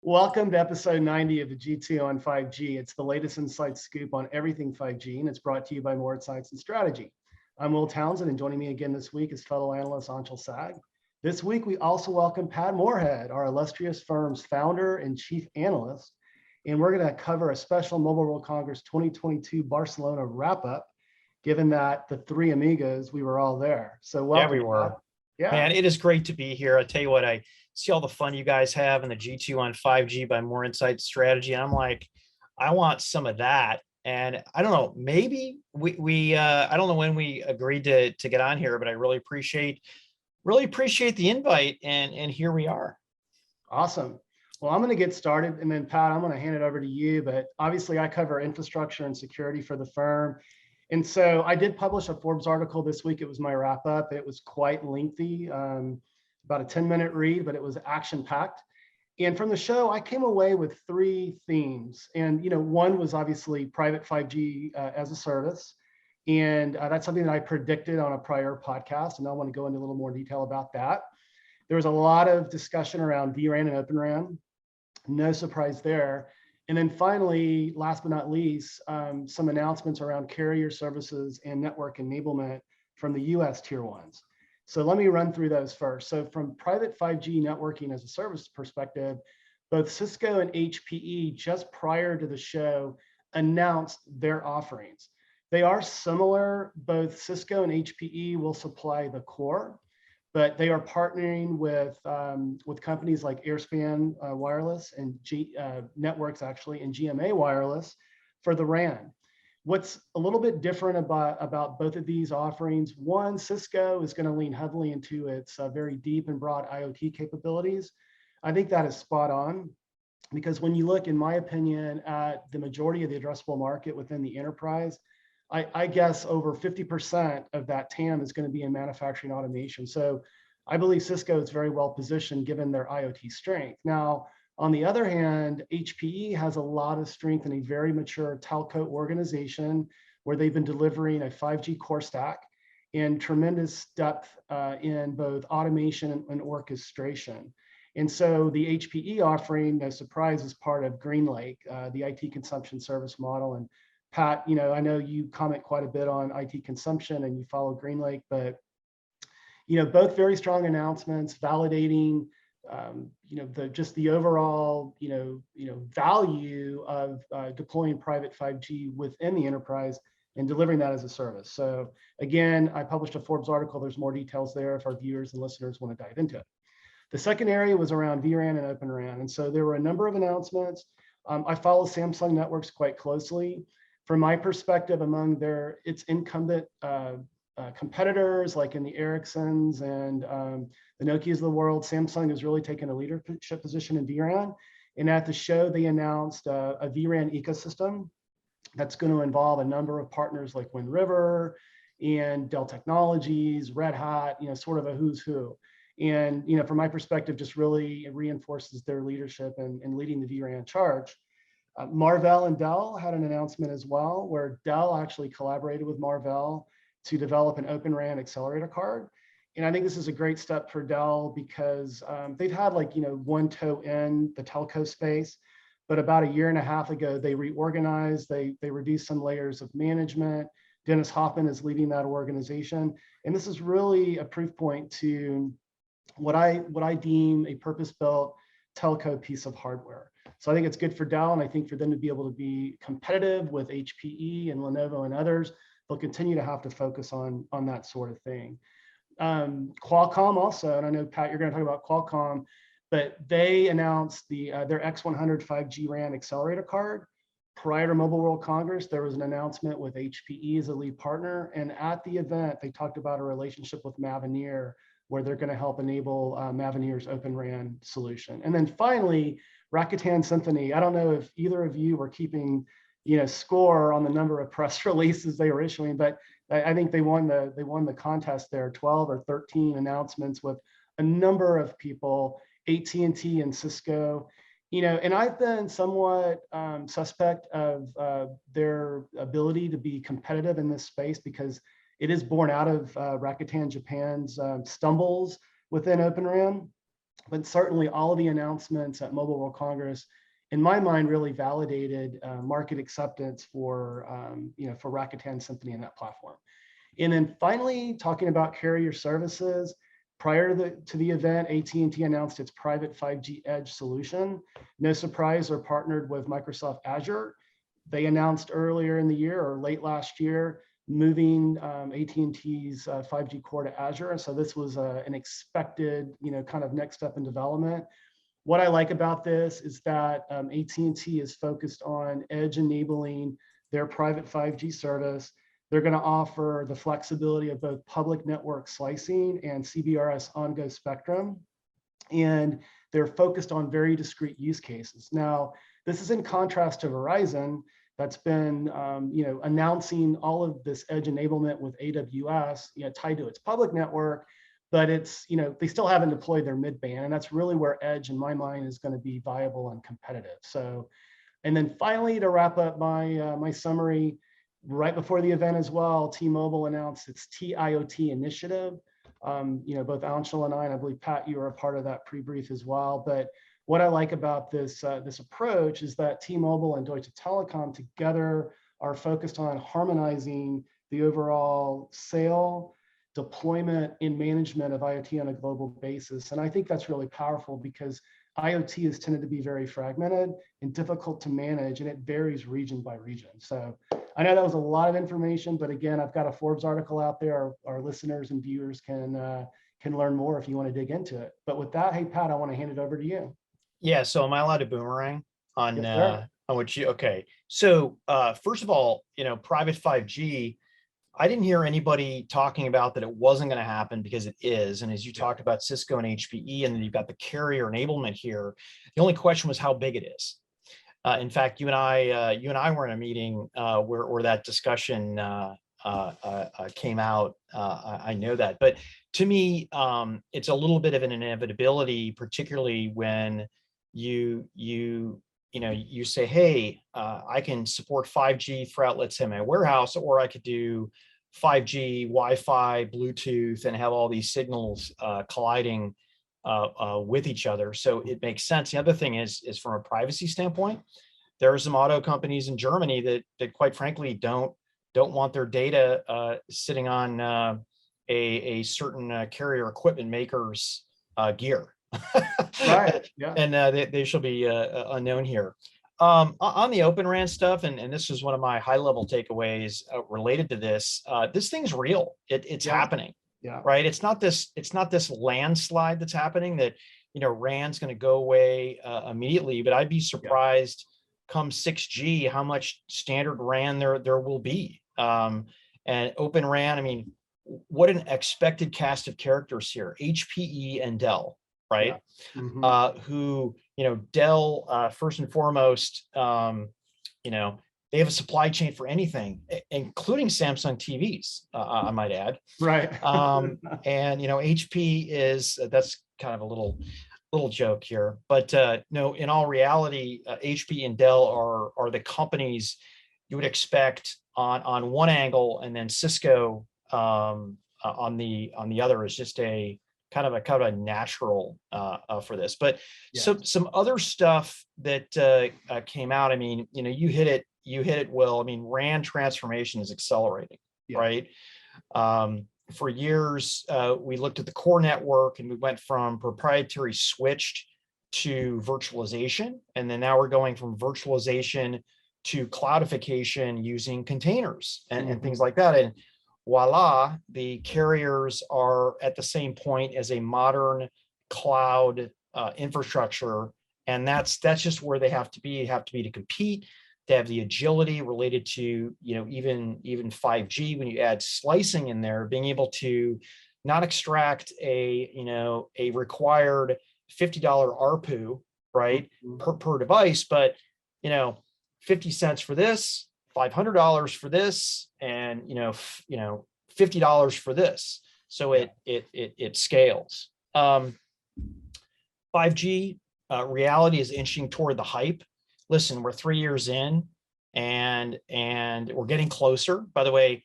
Welcome to episode 90 of the G2 on 5G. It's the latest inside scoop on everything 5G, and it's brought to you by More Science and Strategy. I'm Will Townsend, and joining me again this week is fellow analyst Anshel Sag. This week, we also welcome Pat Moorhead, our illustrious firm's founder and chief analyst, and we're going to cover a special Mobile World Congress 2022 Barcelona wrap-up, given that the three amigos, we were all there. So welcome. Yeah, we were. Pat. Yeah. Man, it is great to be here. I tell you what, I see all the fun you guys have in the G2 on 5G by More Insight Strategy. And I'm like, I want some of that. And I don't know, maybe I don't know when we agreed to get on here, but I really appreciate the invite. And here we are. Awesome. Well, I'm going to get started, and then Pat, I'm going to hand it over to you. But obviously, I cover infrastructure and security for the firm. And so I did publish a Forbes article this week. It was my wrap up. It was quite lengthy, about a 10-minute read, but it was action packed. And from the show, I came away with three themes. And, one was obviously private 5G as a service. And that's something that I predicted on a prior podcast. And I want to go into a little more detail about that. There was a lot of discussion around vRAN and Open RAN. No surprise there. And then finally, last but not least, some announcements around carrier services and network enablement from the US tier ones. So let me run through those first. So from private 5G networking as a service perspective, both Cisco and HPE just prior to the show announced their offerings. They are similar. Both Cisco and HPE will supply the core, but they are partnering with companies like Airspan Wireless and Networks actually, and GMA Wireless for the RAN. What's a little bit different about both of these offerings, one, Cisco is going to lean heavily into its very deep and broad IoT capabilities. I think that is spot on, because when you look, in my opinion, at the majority of the addressable market within the enterprise, I guess over 50% of that TAM is going to be in manufacturing automation. So I believe Cisco is very well positioned given their IoT strength. Now, on the other hand, HPE has a lot of strength in a very mature telco organization where they've been delivering a 5G core stack and tremendous depth in both automation and orchestration. And so the HPE offering, no surprise, is part of GreenLake, the IT consumption service model. And Pat, I know you comment quite a bit on IT consumption and you follow GreenLake, but both very strong announcements validating the overall value of deploying private 5G within the enterprise and delivering that as a service. So again, I published a Forbes article. There's more details there if our viewers and listeners want to dive into it. The second area was around vRAN and Open RAN. And so there were a number of announcements. I follow Samsung Networks quite closely. From my perspective, among its incumbent competitors, like in the Ericssons and the Nokias of the world, Samsung has really taken a leadership position in vRAN. And at the show, they announced a vRAN ecosystem that's going to involve a number of partners like Wind River and Dell Technologies, Red Hat, sort of a who's who. And from my perspective, just really reinforces their leadership in leading the vRAN charge. Marvell and Dell had an announcement as well, where Dell actually collaborated with Marvell to develop an Open RAN accelerator card. And I think this is a great step for Dell because they've had one toe in the telco space, but about a year and a half ago, they reorganized, they reduced some layers of management. Dennis Hoffman is leading that organization. And this is really a proof point to what I deem a purpose-built telco piece of hardware. So I think it's good for Dell, and I think for them to be able to be competitive with HPE and Lenovo and others, they'll continue to have to focus on that sort of thing. Qualcomm also, and I know, Pat, you're going to talk about Qualcomm, but they announced their X100 5G RAN accelerator card. Prior to Mobile World Congress, there was an announcement with HPE as a lead partner, and at the event, they talked about a relationship with Mavenir, where they're going to help enable Mavenir's Open RAN solution. And then finally, Rakuten Symphony. I don't know if either of you were keeping score on the number of press releases they were issuing, but I think they won the contest there. 12 or 13 announcements with a number of people, AT&T and Cisco. And I've been somewhat suspect of their ability to be competitive in this space because it is born out of Rakuten Japan's stumbles within Open RAN. but certainly all of the announcements at Mobile World Congress, in my mind, really validated market acceptance for, for Rakuten Symphony and that platform. And then finally, talking about carrier services, prior to the event, AT&T announced its private 5G edge solution. No surprise, they're partnered with Microsoft Azure. They announced earlier in the year or late last year, moving AT&T's 5G core to Azure. And so this was an expected, kind of next step in development. What I like about this is that AT&T is focused on edge enabling their private 5G service. They're going to offer the flexibility of both public network slicing and CBRS on-go spectrum. And they're focused on very discrete use cases. Now, this is in contrast to Verizon that's been announcing all of this edge enablement with AWS tied to its public network, but it's, they still haven't deployed their mid-band. And that's really where edge, in my mind, is going to be viable and competitive. So, and then finally, to wrap up my summary, right before the event as well, T-Mobile announced its T-IoT initiative. Both Anshel and I believe, Pat, you were a part of that pre-brief as well. But what I like about this approach is that T-Mobile and Deutsche Telekom together are focused on harmonizing the overall sale, deployment, and management of IoT on a global basis. And I think that's really powerful because IoT has tended to be very fragmented and difficult to manage, and it varies region by region. So I know that was a lot of information, but again, I've got a Forbes article out there. Our listeners and viewers can learn more if you want to dig into it. But with that, hey, Pat, I want to hand it over to you. Yeah. So am I allowed to boomerang on, Yes, on what you, okay. So first of all, private 5G, I didn't hear anybody talking about that it wasn't going to happen because it is. And as you talked about Cisco and HPE, and then you've got the carrier enablement here, the only question was how big it is. In fact, you and I were in a meeting where that discussion came out. I know that, but to me, it's a little bit of an inevitability, particularly when you say, hey, I can support 5G throughout, let's say, my warehouse, or I could do 5G, Wi-Fi, Bluetooth, and have all these signals colliding with each other. So it makes sense. The other thing is from a privacy standpoint, there are some auto companies in Germany that quite frankly don't want their data sitting on a certain carrier equipment maker's gear. right. Yeah. And they shall be unknown here. On the Open RAN stuff, and this is one of my high-level takeaways related to this. This thing's real. It's happening. Yeah. Right. It's not this landslide that's happening that RAN's going to go away immediately. But I'd be surprised come 6G how much standard RAN there will be. And Open RAN. I mean, what an expected cast of characters here. HPE and Dell. Right. Yeah. Mm-hmm. Who, Dell, first and foremost, they have a supply chain for anything, including Samsung TVs, I might add. Right. And, HP is, that's kind of a little joke here, but no, in all reality, HP and Dell are the companies you would expect on one angle, and then Cisco on the other is just a kind of a natural for this. But so some other stuff that came out. I mean, you hit it, Will. I mean, RAN transformation is accelerating, right? For years, we looked at the core network and we went from proprietary switched to virtualization, and then now we're going from virtualization to cloudification using containers and things like that. And voila, the carriers are at the same point as a modern cloud infrastructure, and that's just where they have to be to compete. They have the agility related to even 5G. When you add slicing in there, being able to not extract a required $50 ARPU, right, per device, but 50 cents for this, $500 for this, and $50 for this. So it scales. 5G reality is inching toward the hype. Listen, we're 3 years in, and we're getting closer. By the way,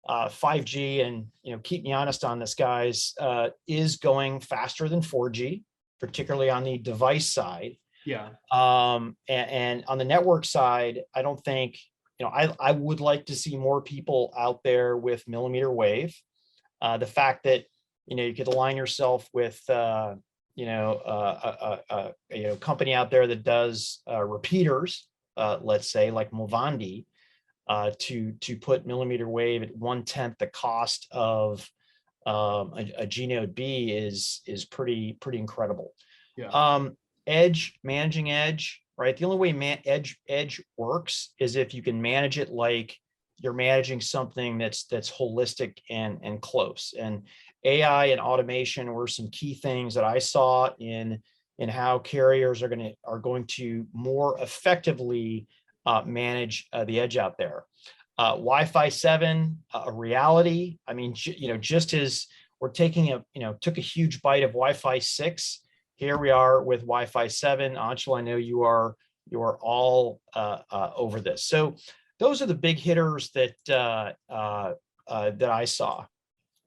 5G, and keep me honest on this, guys, is going faster than 4G. particularly on the device side. Yeah. And on the network side, I don't think, I would like to see more people out there with millimeter wave. The fact that, you could align yourself with, a company out there that does repeaters, let's say like Movandi, to put millimeter wave at 1/10 the cost of a G Node B is pretty incredible. Yeah. Managing edge, right? The only way edge works is if you can manage it like you're managing something that's holistic and close. And AI and automation were some key things that I saw in how carriers are going to more effectively manage the edge out there. Wi-Fi 7, a reality. I mean, just as we're took a huge bite of Wi-Fi 6. Here we are with Wi-Fi 7. Anshel, I know you are all over this. So those are the big hitters that I saw.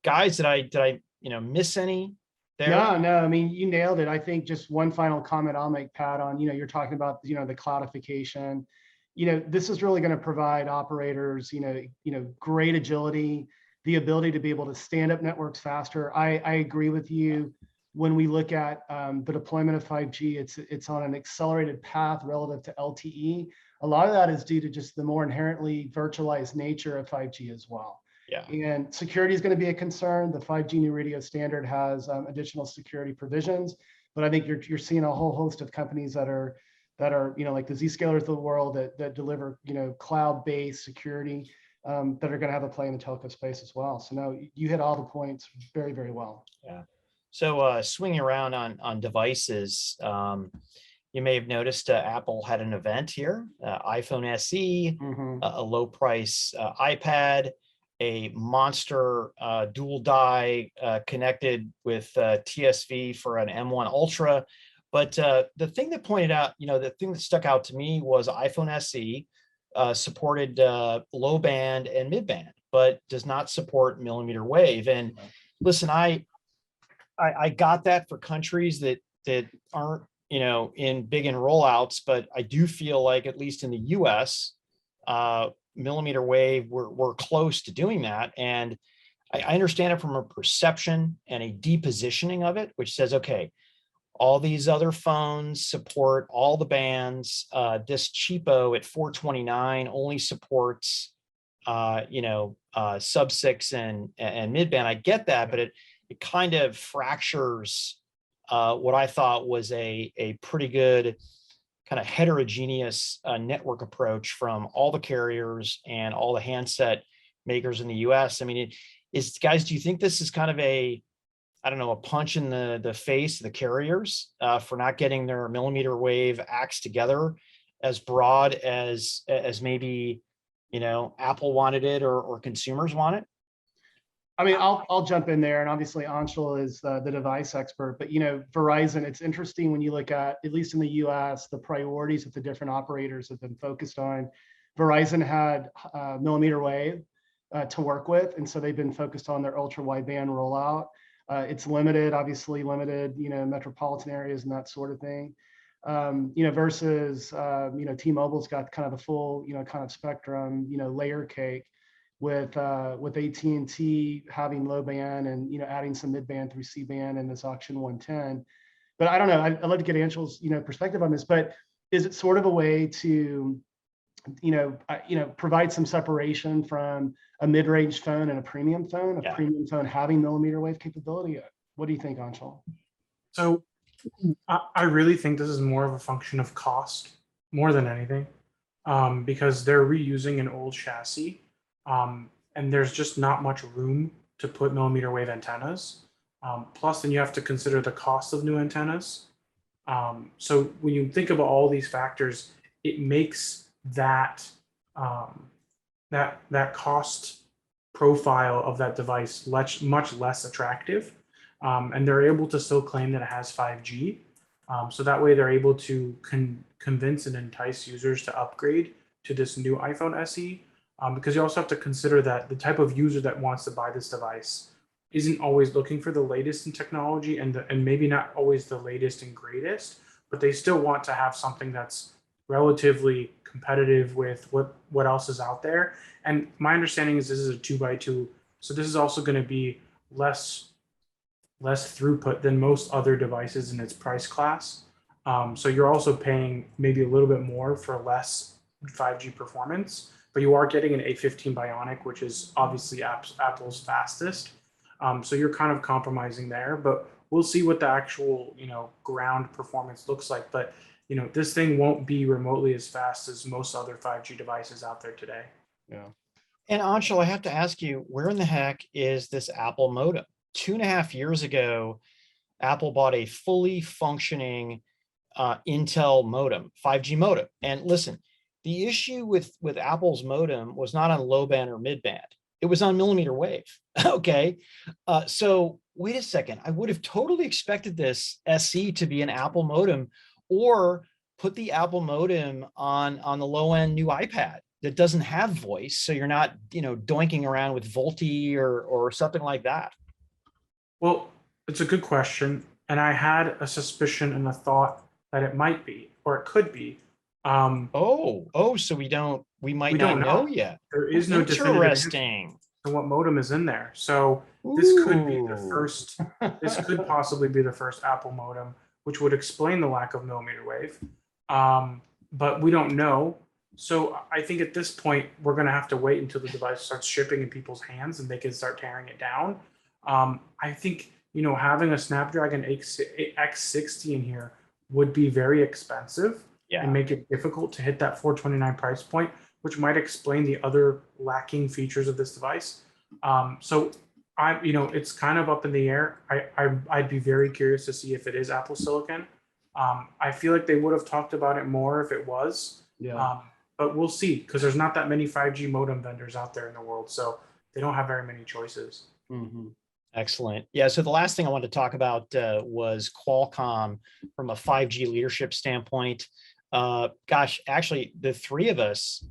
Guys, did I miss any there? No. I mean, you nailed it. I think just one final comment I'll make, Pat, on you're talking about the cloudification. This is really going to provide operators great agility, the ability to be able to stand up networks faster. I agree with you. When we look at the deployment of 5G, it's on an accelerated path relative to LTE. A lot of that is due to just the more inherently virtualized nature of 5G as well. Yeah. And security is going to be a concern. The 5G new radio standard has additional security provisions, but I think you're seeing a whole host of companies that are like the Zscalers of the world that deliver cloud-based security that are going to have a play in the telco space as well. So no, you hit all the points very, very well. Yeah. So swinging around on devices, you may have noticed Apple had an event here, iPhone SE, a low price iPad, a monster dual die connected with TSV for an M1 Ultra. But the thing that pointed out, the thing that stuck out to me was iPhone SE supported low band and mid band, but does not support millimeter wave. And listen, I got that for countries that aren't in big in rollouts, but I do feel like at least in the US, millimeter wave we're close to doing that. And I understand it from a perception and a depositioning of it, which says, okay, all these other phones support all the bands. This cheapo at $429 only supports sub 6 and mid band. I get that, but it kind of fractures what I thought was a pretty good kind of heterogeneous network approach from all the carriers and all the handset makers in the US. I mean, guys, do you think this is kind of a punch in the face of the carriers for not getting their millimeter wave acts together as broad as maybe, Apple wanted it or consumers want it? I mean, I'll jump in there, and obviously Anshel is the device expert, but Verizon, it's interesting when you look at least in the US, the priorities that the different operators have been focused on. Verizon had millimeter wave to work with, and so they've been focused on their ultra wideband rollout. It's obviously limited, metropolitan areas and that sort of thing. Versus T-Mobile's got kind of the full, kind of spectrum, layer cake with AT&T having low band and adding some mid band through C-band and this auction 110. But I don't know. I'd love to get Anshel's perspective on this. But is it sort of a way to provide some separation from a mid-range phone and a premium phone? A premium phone having millimeter wave capability. What do you think, Anshel? So I really think this is more of a function of cost more than anything, because they're reusing an old chassis. And there's just not much room to put millimeter wave antennas. Plus, then you have to consider the cost of new antennas. So when you think about all these factors, it makes that cost profile of that device much less attractive. And they're able to still claim that it has 5G. So that way they're able to convince and entice users to upgrade to this new iPhone SE. Because you also have to consider that the type of user that wants to buy this device isn't always looking for the latest in technology and maybe not always the latest and greatest, but they still want to have something that's relatively competitive with what else is out there. And my understanding is this is a 2x2, so this is also going to be less throughput than most other devices in its price class. So you're also paying maybe a little bit more for less 5G performance, but you are getting an A15 Bionic, which is obviously Apple's fastest. So you're kind of compromising there, but we'll see what the actual, ground performance looks like. But, this thing won't be remotely as fast as most other 5G devices out there today. Yeah. And Anshel, I have to ask you, where in the heck is this Apple modem? 2.5 years ago, Apple bought a fully functioning Intel modem, 5G modem. And listen, the issue with Apple's modem was not on low band or mid band. It was on millimeter wave. Okay. So wait a second. I would have totally expected this SE to be an Apple modem, or put the Apple modem on the low end new iPad that doesn't have voice. So you're not, doinking around with VoLTE or something like that. Well, it's a good question. And I had a suspicion and a thought that it might be, or it could be. So we might not don't know yet. There is no definitive Interesting. answer to what modem is in there. So this could be the first, this could possibly be the first Apple modem, which would explain the lack of millimeter wave. But we don't know. So I think at this point, we're going to have to wait until the device starts shipping in people's hands and they can start tearing it down. I think, having a Snapdragon X60 in here would be very expensive and make it difficult to hit that $429 price point, which might explain the other lacking features of this device. So it's kind of up in the air. I'd be very curious to see if it is Apple Silicon. I feel like they would have talked about it more if it was. Yeah. But we'll see, because there's not that many 5G modem vendors out there in the world, so they don't have very many choices. Mm-hmm. Excellent. Yeah. So the last thing I wanted to talk about was Qualcomm from a 5G leadership standpoint. Actually, the three of us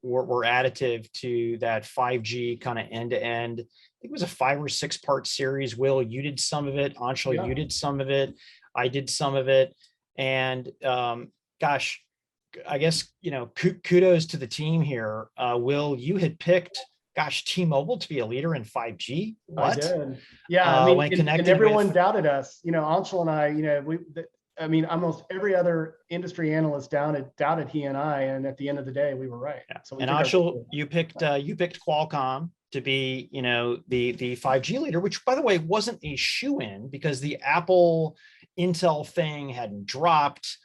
were additive to that 5G kind of end-to-end. I think it was a 5 or 6 part series. Will, you did some of it. Anshel, you did some of it. I did some of it. And I guess, kudos to the team here. Will, you had picked, T-Mobile to be a leader in 5G. What? I did. Yeah. And everyone doubted us. Anshel and I, almost every other industry analyst doubted he and I, and at the end of the day, we were right. Yeah. So and Anshel, you picked Qualcomm to be, the 5G leader, which, by the way, wasn't a shoo-in because the Apple Intel thing hadn't dropped.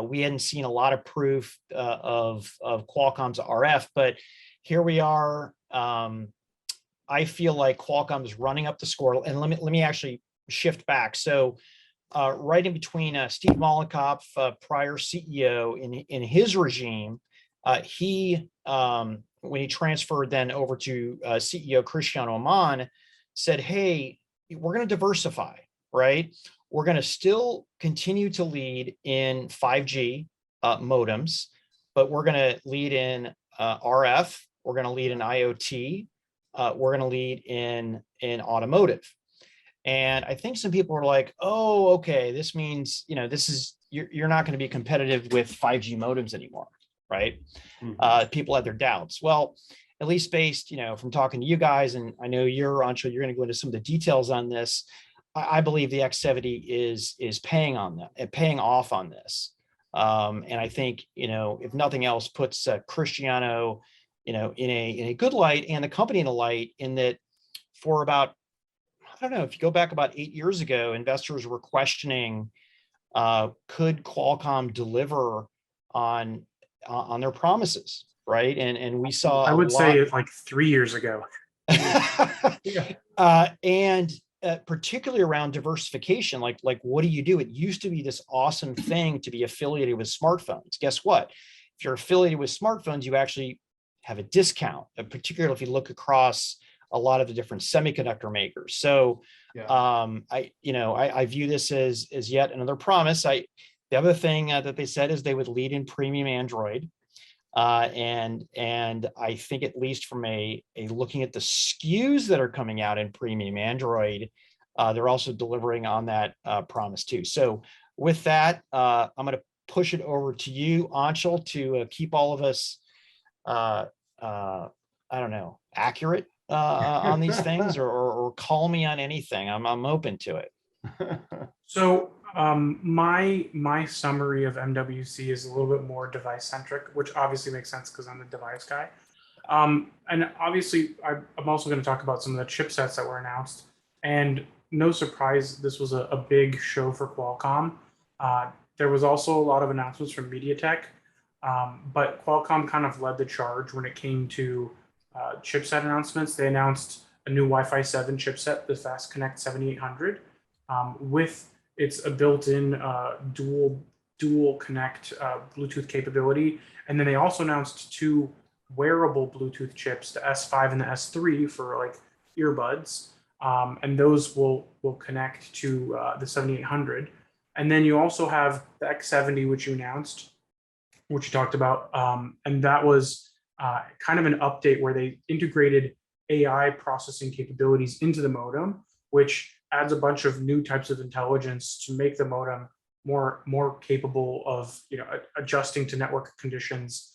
We hadn't seen a lot of proof of Qualcomm's RF, but here we are. I feel like Qualcomm is running up the score, and let me actually shift back. So, right in between Steve Mollenkopf, prior CEO in his regime, he when he transferred then over to CEO Cristiano Amon, said, "Hey, we're going to diversify, right? We're going to still continue to lead in 5G modems, but we're going to lead in RF. We're going to lead in IoT. We're going to lead in automotive." And I think some people are like, "Oh, okay, this means you're not going to be competitive with 5G modems anymore, right?" Mm-hmm. People have their doubts. Well, at least based, from talking to you guys, and I know Anshel, you're going to go into some of the details on this. I believe the X70 is paying off on this. And I think, if nothing else, puts Cristiano, in a good light, and the company in a light, in that for about, I don't know, if you go back about 8 years ago, investors were questioning, could Qualcomm deliver on their promises, right? And we saw, I would say it's like 3 years ago. And particularly around diversification, like what do you do? It used to be this awesome thing to be affiliated with smartphones. Guess what? If you're affiliated with smartphones, you actually have a discount, particularly if you look across a lot of the different semiconductor makers. So I view this as yet another promise. The other thing that they said is they would lead in premium Android. And I think at least from a looking at the SKUs that are coming out in premium Android, they're also delivering on that promise too. So with that, I'm going to push it over to you, Anshel, to keep all of us, I don't know, accurate on these things, or call me on anything. I'm open to it. So my summary of MWC is a little bit more device centric, which obviously makes sense because I'm the device guy. And obviously, I'm also going to talk about some of the chipsets that were announced. And no surprise, this was a big show for Qualcomm. There was also a lot of announcements from MediaTek, but Qualcomm kind of led the charge when it came to chipset announcements. They announced a new Wi-Fi 7 chipset, the Fast Connect 7800, with its a built-in dual connect Bluetooth capability. And then they also announced two wearable Bluetooth chips, the S5 and the S3 for like earbuds. And those will connect to the 7800. And then you also have the X70, which you announced, which you talked about. And that was kind of an update where they integrated AI processing capabilities into the modem, which adds a bunch of new types of intelligence to make the modem more capable of adjusting to network conditions,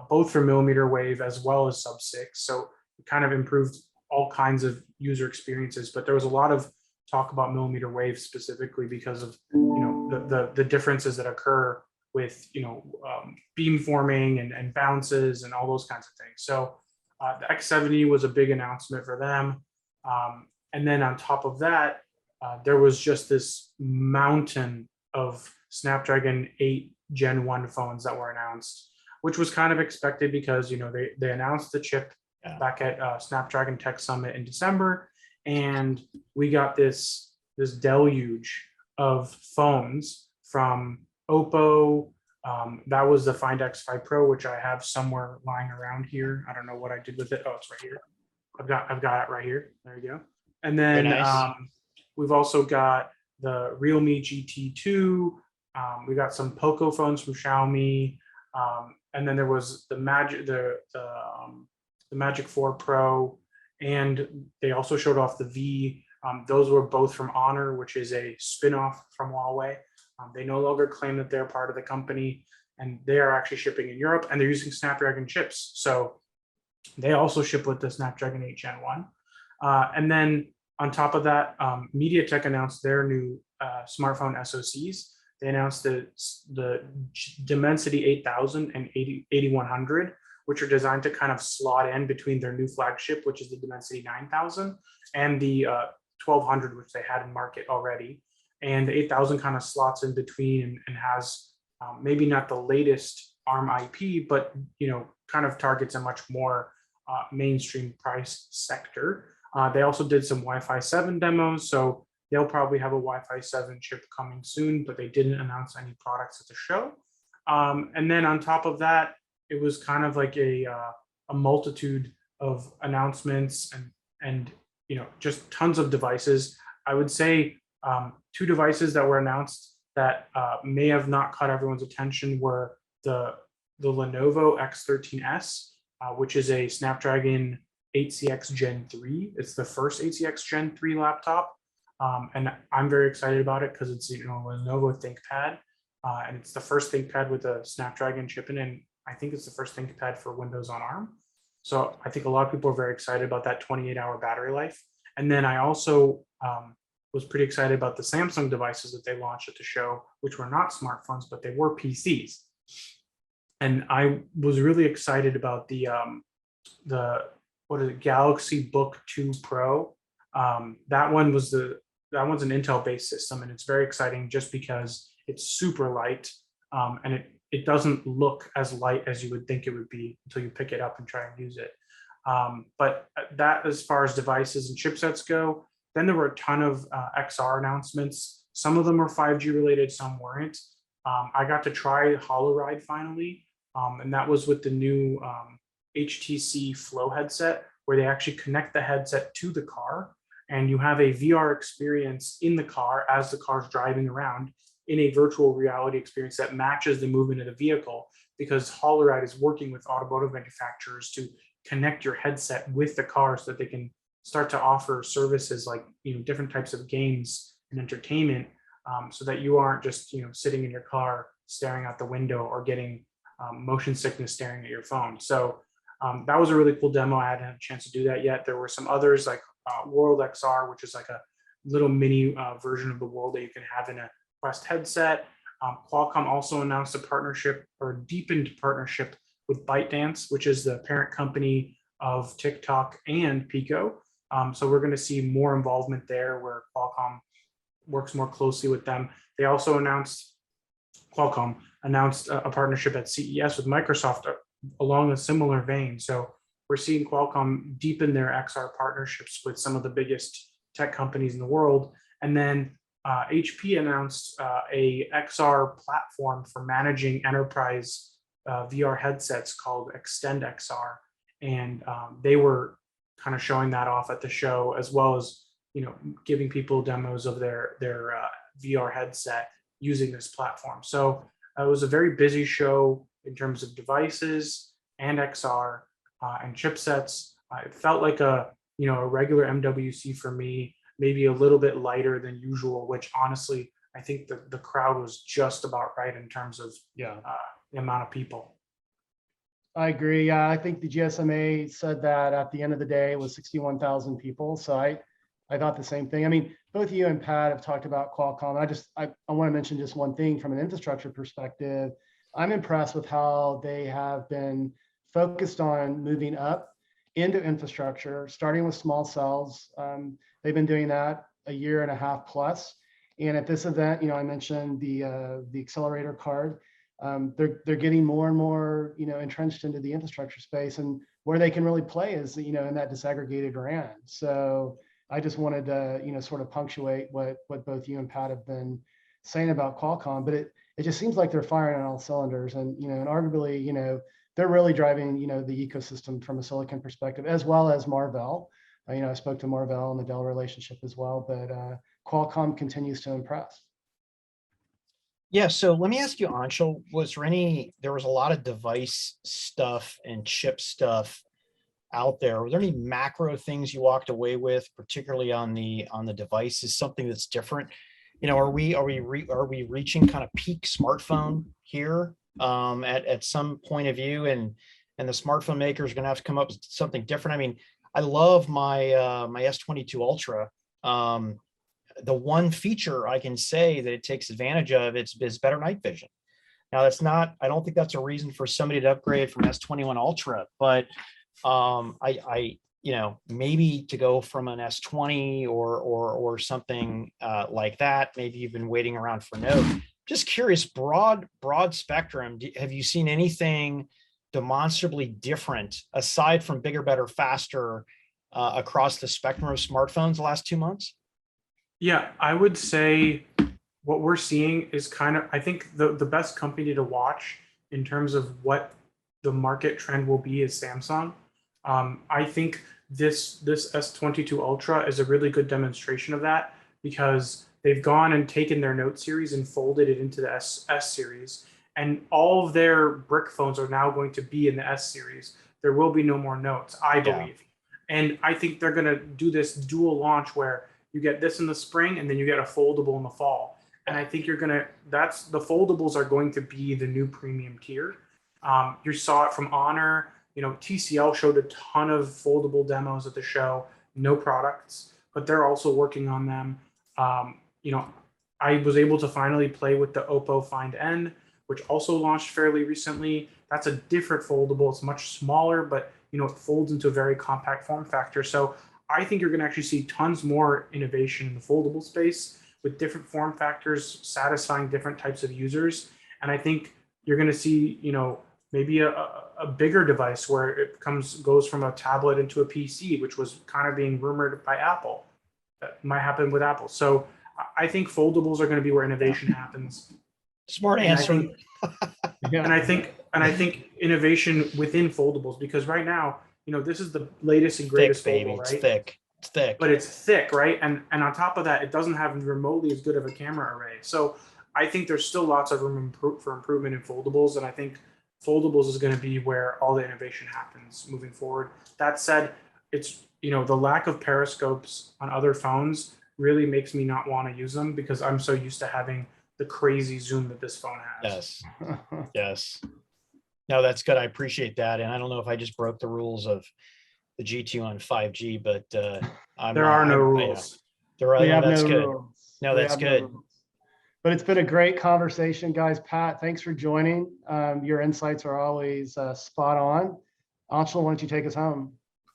both for mmWave as well as sub-6. So it kind of improved all kinds of user experiences. But there was a lot of talk about mmWave specifically because of the differences that occur with beam forming and bounces and all those kinds of things. So the X70 was a big announcement for them. And then on top of that, there was just this mountain of Snapdragon 8 Gen 1 phones that were announced, which was kind of expected because they announced the chip back at Snapdragon Tech Summit in December, and we got this deluge of phones from Oppo. That was the Find X5 Pro, which I have somewhere lying around here. I don't know what I did with it. Oh, it's right here. I've got it right here. There you go. And then nice. We've also got the RealMe GT2. We got some Poco phones from Xiaomi, and then there was the Magic 4 Pro, and they also showed off the V. Those were both from Honor, which is a spin-off from Huawei. They no longer claim that they're part of the company, and they are actually shipping in Europe, and they're using Snapdragon chips. So they also ship with the Snapdragon 8 Gen 1. And then on top of that, MediaTek announced their new smartphone SoCs. They announced the Dimensity 8000 and 8100, which are designed to kind of slot in between their new flagship, which is the Dimensity 9000, and the 1200, which they had in market already. And the 8000 kind of slots in between and has maybe not the latest ARM IP, but kind of targets a much more mainstream price sector. They also did some Wi-Fi 7 demos, so they'll probably have a Wi-Fi 7 chip coming soon, but they didn't announce any products at the show. And then on top of that, it was kind of like a multitude of announcements and just tons of devices. I would say two devices that were announced that may have not caught everyone's attention were the Lenovo X13S, which is a Snapdragon 8CX Gen 3. It's the first 8CX Gen 3 laptop. And I'm very excited about it because it's a Lenovo ThinkPad. And it's the first ThinkPad with a Snapdragon chip in it. And I think it's the first ThinkPad for Windows on ARM. So I think a lot of people are very excited about that 28-hour battery life. And then I also was pretty excited about the Samsung devices that they launched at the show, which were not smartphones, but they were PCs. And I was really excited about the Galaxy Book 2 Pro. That one's an Intel-based system, and it's very exciting just because it's super light, and it doesn't look as light as you would think it would be until you pick it up and try and use it. But that, as far as devices and chipsets go, then there were a ton of XR announcements. Some of them were 5G related, some weren't. I got to try Holoride finally, and that was with the new HTC Flow headset, where they actually connect the headset to the car, and you have a VR experience in the car as the car's driving around. in a virtual reality experience that matches the movement of the vehicle, because Holoride is working with automotive manufacturers to connect your headset with the car so that they can start to offer services like, different types of games and entertainment, so that you aren't just, sitting in your car staring out the window or getting motion sickness staring at your phone. So that was a really cool demo. I hadn't had a chance to do that yet. There were some others like WorldXR, which is like a little mini version of the world that you can have in a Quest headset. Qualcomm also announced a partnership or deepened partnership with Bytedance, which is the parent company of TikTok and Pico. So we're going to see more involvement there where Qualcomm works more closely with them. They also Qualcomm announced a partnership at CES with Microsoft along a similar vein. So we're seeing Qualcomm deepen their XR partnerships with some of the biggest tech companies in the world. And then HP announced a XR platform for managing enterprise VR headsets called Extend XR. And they were kind of showing that off at the show, as well as, giving people demos of their VR headset using this platform. So it was a very busy show in terms of devices and XR and chipsets. It felt like a regular MWC for me, maybe a little bit lighter than usual, which honestly, I think the crowd was just about right in terms of the amount of people. I agree. Yeah, I think the GSMA said that at the end of the day it was 61,000 people. So I thought the same thing. I mean, both you and Pat have talked about Qualcomm. I want to mention just one thing from an infrastructure perspective. I'm impressed with how they have been focused on moving up into infrastructure, starting with small cells. They've been doing that a year and a half plus. And at this event, I mentioned the accelerator card. They're getting more and more, entrenched into the infrastructure space, and where they can really play is, in that disaggregated RAN. So I just wanted to, sort of punctuate what both you and Pat have been saying about Qualcomm, but it just seems like they're firing on all cylinders, and and arguably, they're really driving, the ecosystem from a silicon perspective, as well as Marvell. I spoke to Marvell and the Dell relationship as well, but Qualcomm continues to impress. Yeah, so let me ask you, Anshel, there was a lot of device stuff and chip stuff out there. Were there any macro things you walked away with, particularly on the devices, something that's different? Are we reaching kind of peak smartphone here at some point of view, and the smartphone makers are going to have to come up with something different? I mean, I love my my S22 Ultra. The one feature I can say that it takes advantage of is better night vision. Now I don't think that's a reason for somebody to upgrade from S21 Ultra, but maybe to go from an S20 or something like that. Maybe you've been waiting around for Note. Just curious, broad spectrum. Have you seen anything demonstrably different aside from bigger, better, faster across the spectrum of smartphones the last 2 months? Yeah, I would say what we're seeing is I think the best company to watch in terms of what the market trend will be is Samsung. I think this S22 Ultra is a really good demonstration of that, because they've gone and taken their Note series and folded it into the S series, and all of their brick phones are now going to be in the S series. There will be no more Notes, I believe. And I think they're going to do this dual launch where you get this in the spring and then you get a foldable in the fall. And I think the foldables are going to be the new premium tier. You saw it from Honor. TCL showed a ton of foldable demos at the show, no products, but they're also working on them. I was able to finally play with the Oppo Find N, which also launched fairly recently. That's a different foldable. It's much smaller, but it folds into a very compact form factor. So I think you're going to actually see tons more innovation in the foldable space with different form factors satisfying different types of users. And I think you're going to see, maybe a bigger device where it goes from a tablet into a PC, which was kind of being rumored by Apple. That might happen with Apple. So I think foldables are going to be where innovation happens. Smart answer. And I think innovation within foldables, because right now, this is the latest and greatest foldable, right? It's thick. But it's thick, right? And on top of that, it doesn't have remotely as good of a camera array. So I think there's still lots of room for improvement in foldables, and I think foldables is going to be where all the innovation happens moving forward. That said, it's, you know, the lack of periscopes on other phones really makes me not want to use them because I'm so used to having the crazy zoom that this phone has. Yes. Yes. No, that's good. I appreciate that. And I don't know if I just broke the rules of the G2 on 5G, but there are no rules. There are. We have That's no good. rules. No, We that's have no good. rules. But it's been a great conversation, guys. Pat, thanks for joining. Your insights are always spot on. Anshel, why don't you take us home?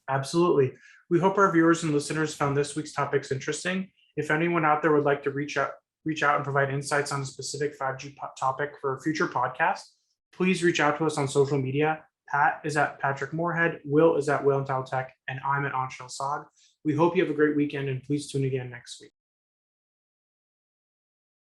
Absolutely. We hope our viewers and listeners found this week's topics interesting. If anyone out there would like to reach out and provide insights on a specific 5G topic for a future podcast, please reach out to us on social media. Pat is at Patrick Moorhead, Will is at Will and Tech, and I'm at Anshel Saad. We hope you have a great weekend, and please tune again next week.